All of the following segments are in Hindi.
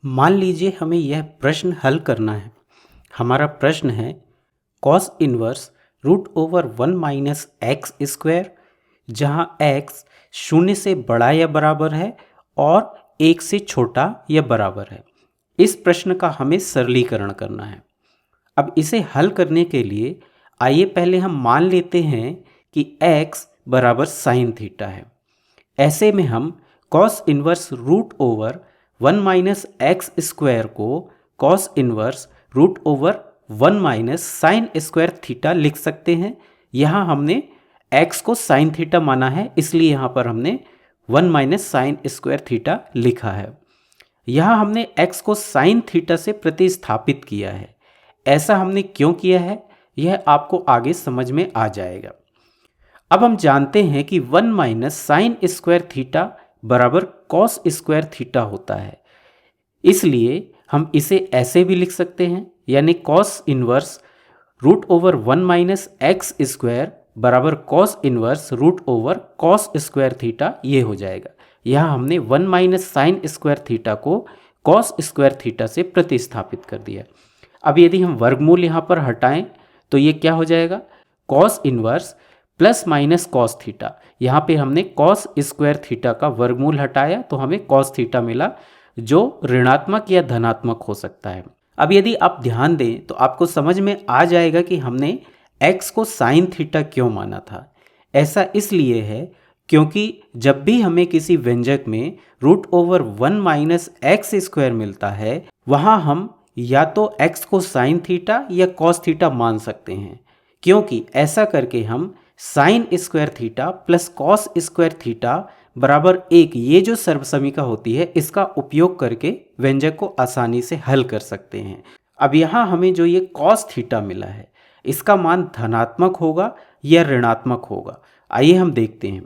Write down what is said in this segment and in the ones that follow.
मान लीजिए हमें यह प्रश्न हल करना है। हमारा प्रश्न है cos inverse root over 1 - x², जहाँ x शून्य से बड़ा या बराबर है और 1 से छोटा या बराबर है। इस प्रश्न का हमें सरलीकरण करना है। अब इसे हल करने के लिए आइए पहले हम मान लेते हैं कि x बराबर साइन थीटा है। ऐसे में हम cos inverse root over 1 - x² को cos inverse root over 1 - sine square theta लिख सकते हैं। यहाँ हमने x को साइन थीटा माना है, इसलिए यहाँ पर हमने 1 - साइन स्क्वायर थीटा लिखा है। यहाँ हमने x को साइन थीटा से प्रतिस्थापित किया है। ऐसा हमने क्यों किया है, यह आपको आगे समझ में आ जाएगा। अब हम जानते हैं कि 1 - साइन स्क्वायर थीटा बराबर कॉस स्क्वायर थीटा होता है, इसलिए हम इसे ऐसे भी लिख सकते हैं, यानी cos inverse root over 1 - x² बराबर cos inverse root over cos square theta, ये हो जाएगा। यहाँ हमने 1 - साइन स्क्वायर थीटा को कॉस स्क्वायर थीटा से प्रतिस्थापित कर दिया। अब यदि हम वर्गमूल यहाँ पर हटाएं तो ये क्या हो जाएगा, cos inverse plus minus cos theta. यहाँ पे हमने कॉस स्क्वायर थीटा का वर्गमूल हटाया तो हमें कॉस थीटा मिला, जो ऋणात्मक या धनात्मक हो सकता है। अब यदि आप ध्यान दें तो आपको समझ में आ जाएगा कि हमने x को साइन थीटा क्यों माना था। ऐसा इसलिए है क्योंकि जब भी हमें किसी व्यंजक में रूट ओवर 1 - x² मिलता है, वहाँ हम या तो x को साइन थीटा या कॉस थीटा मान सकते हैं, क्योंकि ऐसा करके हम sign square theta plus cos square theta बराबर 1, ये जो सर्वसमीका होती है, इसका उपयोग करके व्यंजक को आसानी से हल कर सकते हैं। अब यहाँ हमें जो ये कॉस थीटा मिला है, इसका मान धनात्मक होगा या ऋणात्मक होगा, आइए हम देखते हैं।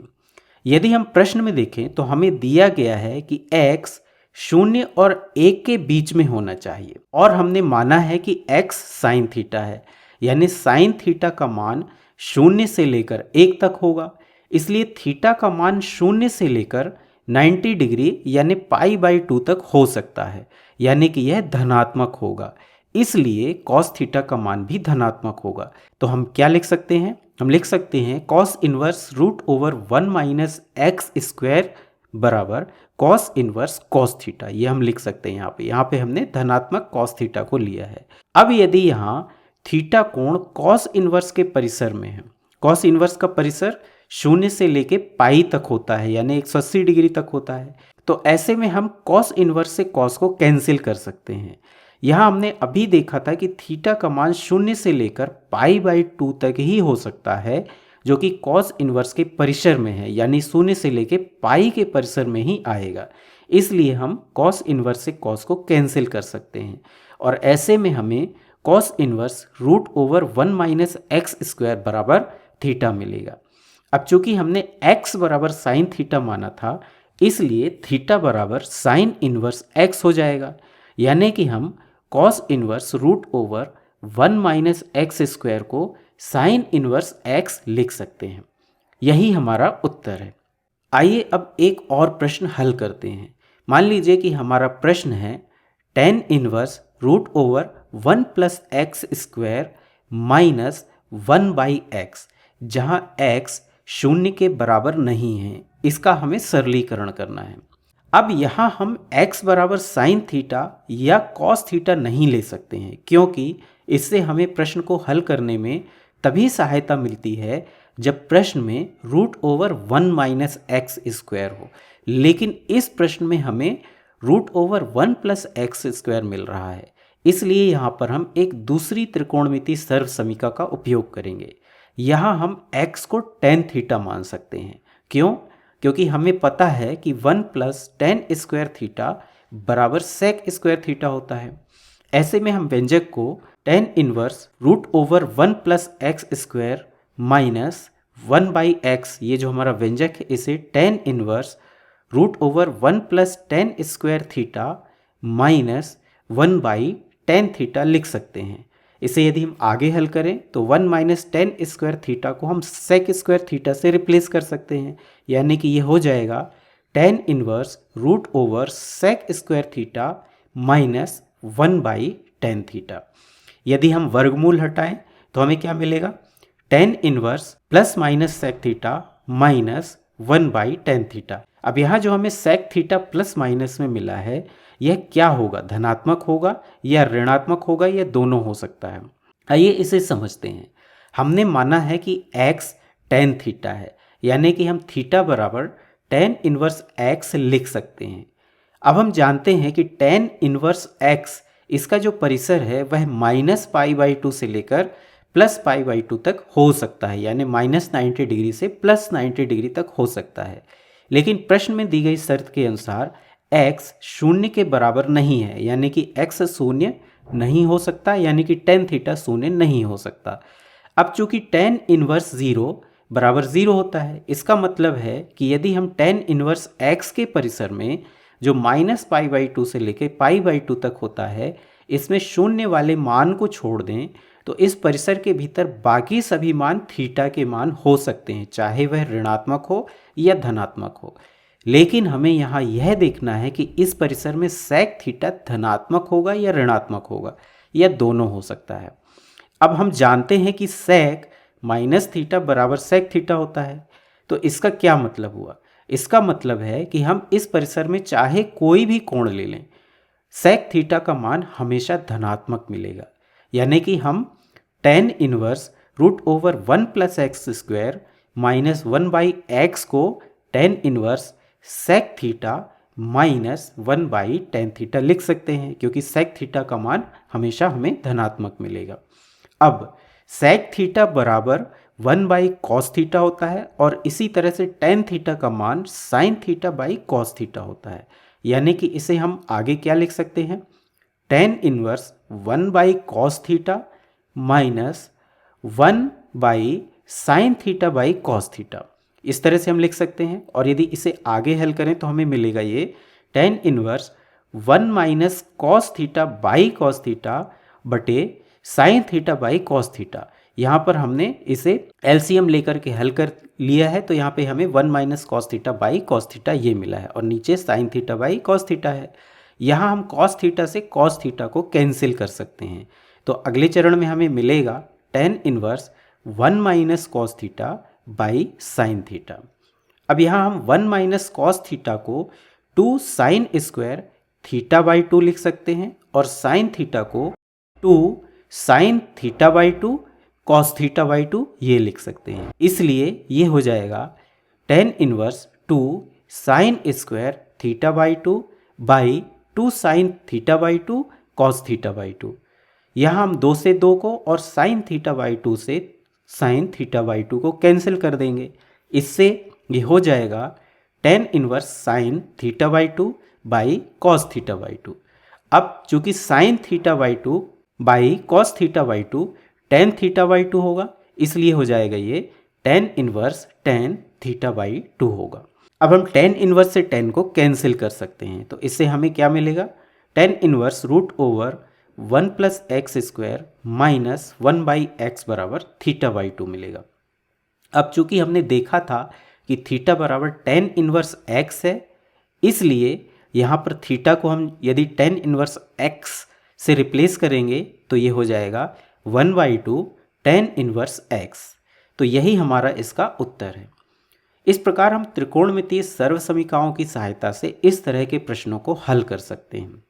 यदि हम प्रश्न में देखें तो हमें दिया गया है कि x 0 और 1 के बीच में होना चाहिए, और हमने माना है कि x साइन थीटा है, यानी साइन थीटा का मान 0 से लेकर 1 तक होगा। इसलिए थीटा का मान 0 से लेकर 90 डिग्री यानी π/2 तक हो सकता है, यानी कि यह धनात्मक होगा। इसलिए कॉस थीटा का मान भी धनात्मक होगा। तो हम क्या लिख सकते हैं, हम लिख सकते हैं cos inverse root over 1 - x² बराबर कॉस इन्वर्स कॉस थीटा, ये हम लिख सकते हैं। यहाँ पे हमने धनात्मक कॉस थीटा को लिया है। अब यदि यहाँ थीटा कोण कॉस इन्वर्स के परिसर में है, कॉस इन्वर्स का परिसर 0 से लेके पाई तक होता है, यानी 180 डिग्री तक होता है, तो ऐसे में हम कॉस इन्वर्स से कॉस को कैंसिल कर सकते हैं। यहाँ हमने अभी देखा था कि थीटा का मान 0 से लेकर π/2 तक ही हो सकता है, जो कि कॉस इन्वर्स के परिसर में है, यानी 0 से लेके पाई के परिसर में ही आएगा। इसलिए हम कॉस इन्वर्स से कॉस को कैंसिल कर सकते हैं, और ऐसे में हमें cos inverse root over 1 - x² बराबर थीटा मिलेगा। अब चूंकि हमने x बराबर साइन थीटा माना था, इसलिए थीटा बराबर साइन इन्वर्स x हो जाएगा, यानी कि हम cos inverse root over 1 - x² को साइन इन्वर्स x लिख सकते हैं। यही हमारा उत्तर है। आइए अब एक और प्रश्न हल करते हैं। मान लीजिए कि हमारा प्रश्न है tan inverse root over 1 + x² minus 1/x, जहाँ x 0 के बराबर नहीं है। इसका हमें सरलीकरण करना है। अब यहाँ हम x बराबर साइन थीटा या कॉस थीटा नहीं ले सकते हैं, क्योंकि इससे हमें प्रश्न को हल करने में तभी सहायता मिलती है जब प्रश्न में रूट ओवर 1 - x² हो। लेकिन इस प्रश्न में हमें रूट ओवर 1 + x² मिल रहा है, इसलिए यहाँ पर हम एक दूसरी त्रिकोणमितीय सर्वसमीका का उपयोग करेंगे। यहाँ हम x को tan थीटा मान सकते हैं। क्यों? क्योंकि हमें पता है कि 1 + tan स्क्वायर थीटा बराबर sec स्क्वायर थीटा होता है। ऐसे में हम व्यंजक को tan inverse root over 1 + x² minus 1/x, ये जो हमारा व्यंजक है, इसे tan inverse root over 1 + tan square theta minus 1/tan theta लिख सकते हैं। इसे यदि हम आगे हल करें तो 1 - tan स्क्वायर थीटा को हम sec स्क्वायर थीटा से रिप्लेस कर सकते हैं, यानी कि ये हो जाएगा tan inverse root over sec square theta minus 1/tan theta. यदि हम वर्गमूल हटाएं तो हमें क्या मिलेगा, tan inverse plus minus sec theta minus 1/tan theta. अब यहाँ जो हमें sec थीटा प्लस माइनस में मिला है यह क्या होगा, धनात्मक होगा या ऋणात्मक होगा, या दोनों हो सकता है। आइए इसे समझते हैं। हमने माना है कि x tan थीटा है, यानी कि हम थीटा बराबर tan इनवर्स x लिख सकते हैं। अब हम जानते हैं कि tan इनवर्स x इसका जो परिसर है वह -π/2 से लेकर +π/2 तक हो सकता है, यानी -90 डिग्री से +90 डिग्री तक हो सकता है। लेकिन प्रश्न में दी गई शर्त के अनुसार x शून्य के बराबर नहीं है, यानी कि x शून्य नहीं हो सकता, यानी कि tan थीटा शून्य नहीं हो सकता। अब चूंकि tan इनवर्स 0 बराबर 0 होता है, इसका मतलब है कि यदि हम tan इनवर्स x के परिसर में जो -π/2 से लेकर π/2 तक होता है इसमें शून्य वाले मान को छोड़ दें तो इस परिसर के भीतर बाकी सभी मान थीटा के मान हो सकते हैं, चाहे वह ऋणात्मक हो या धनात्मक हो। लेकिन हमें यहाँ यह देखना है कि इस परिसर में sec थीटा धनात्मक होगा या ऋणात्मक होगा, या दोनों हो सकता है। अब हम जानते हैं कि sec माइनस थीटा बराबर sec थीटा होता है, तो इसका क्या मतलब हुआ, इसका मतलब है कि हम इस परिसर में चाहे कोई भी कोण ले लें sec थीटा का मान हमेशा धनात्मक मिलेगा, यानी कि हम tan inverse √1 + x² minus 1/x को tan inverse sec theta minus 1/tan theta लिख सकते हैं, क्योंकि sec थीटा का मान हमेशा हमें धनात्मक मिलेगा। अब sec थीटा बराबर 1/cos थीटा होता है और इसी तरह से tan थीटा का मान sin थीटा/cos थीटा होता है, यानी कि इसे हम आगे क्या लिख सकते हैं, tan inverse 1/cos theta minus 1/sin थीटा/cos थीटा, इस तरह से हम लिख सकते हैं। और यदि इसे आगे हल करें तो हमें मिलेगा ये tan इनवर्स 1 - cos थीटा/cos थीटा बटे sin थीटा/cos थीटा। यहाँ पर हमने इसे एलसीएम लेकर के हल कर लिया है, तो यहाँ पे हमें 1 - cos थीटा/cos थीटा ये मिला है और नीचे sin थीटा/cos थीटा है। यहाँ हम cos थीटा से cos थीटा को कैंसिल कर सकते हैं, तो अगले चरण में हमें मिलेगा tan इनवर्स 1 - cos थीटा/sin थीटा। अब यहाँ हम 1 - cos थीटा को 2 sin² थीटा/2 लिख सकते हैं और sin थीटा को 2 sin थीटा/2 cos थीटा/2 ये लिख सकते हैं। इसलिए ये हो जाएगा tan inverse 2 sin² थीटा/2 by 2 sin थीटा/2 cos थीटा/2। यहाँ हम 2 से 2 को और sin थीटा/2 से sin थीटा/2 को कैंसिल कर देंगे। इससे ये हो जाएगा tan inverse sin थीटा/2 by cos थीटा/2। अब चूंकि sin थीटा/2 बाई cos थीटा/2 tan थीटा/2 होगा, इसलिए हो जाएगा ये tan इनवर्स tan थीटा/2 होगा। अब हम tan इनवर्स से tan को कैंसिल कर सकते हैं, तो इससे हमें क्या मिलेगा, tan inverse √1 + x² minus 1/x बराबर थीटा/2 मिलेगा। अब चूंकि हमने देखा था कि थीटा बराबर tan इनवर्स x है, इसलिए यहाँ पर थीटा को हम यदि tan इनवर्स x से रिप्लेस करेंगे तो ये हो जाएगा 1/2 tan इनवर्स x। तो यही हमारा इसका उत्तर है। इस प्रकार हम त्रिकोणमितीय सर्वसमीकरणों की सहायता से इस तरह के प्रश्नों को हल कर सकते हैं।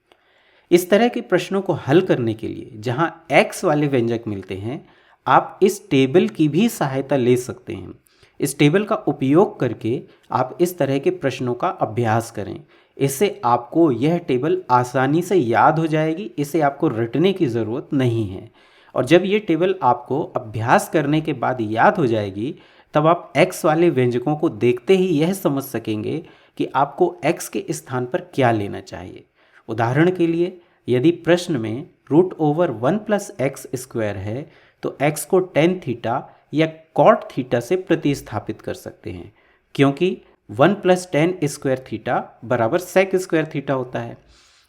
इस तरह के प्रश्नों को हल करने के लिए जहां x वाले व्यंजक मिलते हैं, आप इस टेबल की भी सहायता ले सकते हैं। इस टेबल का उपयोग करके आप इस तरह के प्रश्नों का अभ्यास करें। इससे आपको यह टेबल आसानी से याद हो जाएगी, इसे आपको रटने की ज़रूरत नहीं है। और जब ये टेबल आपको अभ्यास करने के बाद याद हो जाएगी, तब आप x वाले व्यंजकों को देखते ही यह समझ सकेंगे कि आपको x के स्थान पर क्या लेना चाहिए। उदाहरण के लिए, यदि प्रश्न में √1 + x² है तो x को tan थीटा या cot थीटा से प्रतिस्थापित कर सकते हैं, क्योंकि 1 + tan² थीटा बराबर sec² थीटा होता है।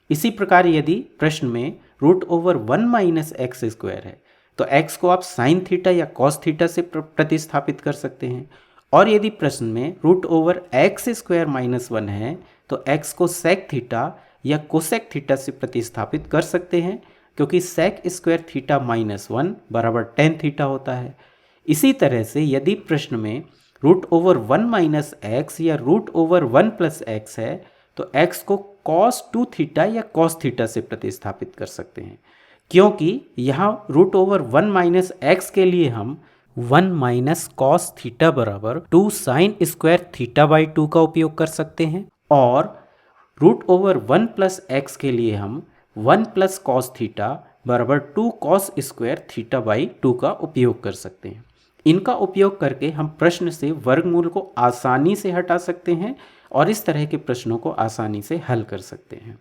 इसी प्रकार यदि प्रश्न में √1 - x² है तो x को आप sin थीटा या cos थीटा से प्रतिस्थापित कर सकते हैं। और यदि प्रश्न में √x² - 1 है तो x को sec थीटा या कोसेक थीटा से प्रतिस्थापित कर सकते हैं, क्योंकि सेक स्क्वायर थीटा माइनस 1 बराबर टेन थीटा होता है। इसी तरह से यदि प्रश्न में रूट ओवर 1 माइनस एक्स या रूट ओवर 1 प्लस एक्स है तो एक्स को कॉस 2 थीटा या कॉस थीटा से प्रतिस्थापित कर सकते हैं, क्योंकि यहाँ रूट ओवर 1 माइनस एक्स के लिए हम 1 माइनस कॉस थीटा बराबर 2 साइन स्क्वायर थीटा बाई 2 का उपयोग कर सकते हैं, और रूट ओवर 1 प्लस एक्स के लिए हम 1 प्लस कॉस थीटा बराबर 2 कॉस स्क्वायर थीटा बाई 2 का उपयोग कर सकते हैं। इनका उपयोग करके हम प्रश्न से वर्गमूल को आसानी से हटा सकते हैं और इस तरह के प्रश्नों को आसानी से हल कर सकते हैं।